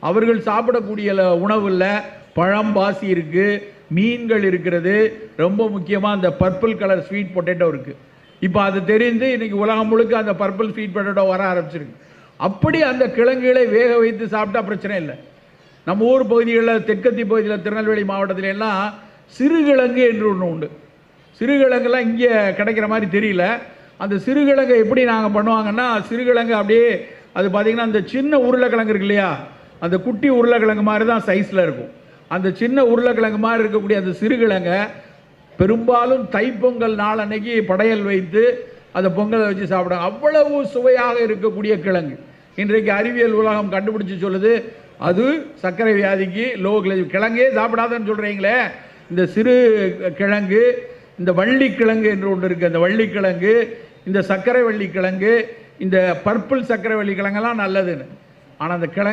அவர்கள் சாப்பிடக்கூடிய உணவில் பழம் பாசி இருக்குது, மீன்கள் இருக்கிறது. ரொம்ப முக்கியமாக அந்த பர்பிள் கலர் ஸ்வீட் பொட்டேட்டோ இருக்குது. இப்போ அது தெரிந்து இன்றைக்கி உலகம் முழுக்க அந்த பர்பிள் ஸ்வீட் பொட்டேட்டோ வர ஆரம்பிச்சிருக்கு. அப்படி அந்த கிழங்குகளை வேக வைத்து சாப்பிட்டா பிரச்சனை இல்லை. நம்ம ஊர் பகுதிகளில், தெற்கத்தி பகுதியில், திருநெல்வேலி மாவட்டத்தில் எல்லாம் சிறுகிழங்கு என்று ஒன்று உண்டு. சிறுகிழங்குலாம் இங்கே கிடைக்கிற மாதிரி தெரியல. அந்த சிறுகிழங்கை எப்படி நாங்கள் பண்ணுவாங்கன்னா, சிறுகிழங்கு அப்படியே அது பார்த்திங்கன்னா அந்த சின்ன உருளைக்கிழங்கு இருக்கு இல்லையா, அந்த குட்டி உருளைக்கிழங்கு மாதிரி தான் சைஸில் இருக்கும். அந்த சின்ன உருளைக்கிழங்கு மாதிரி இருக்கக்கூடிய அந்த சிறுகிழங்கை பெரும்பாலும் தைப்பொங்கல் நாள் அன்னைக்கு படையல் வைத்து அந்த பொங்கலை வச்சு சாப்பிடுவாங்க. அவ்வளவு சுவையாக இருக்கக்கூடிய கிழங்கு இன்றைக்கு அறிவியல் உலகம் கண்டுபிடிச்சி சொல்லுது, அது சர்க்கரை வியாதிக்கு லோ கிழங்கே சாப்பிடாதன்னு சொல்கிறீங்களே, இந்த சிறு கிழங்கு, இந்த வள்ளிக்கிழங்கு என்று ஒன்று இருக்குது, அந்த வள்ளிக்கிழங்கு, இந்த சர்க்கரை வள்ளிக்கிழங்கு, இந்த பர்பிள் சர்க்கரை வள்ளிக்கிழங்கெல்லாம் நல்லதுன்னு. ஆனால் அந்த கிழங்கு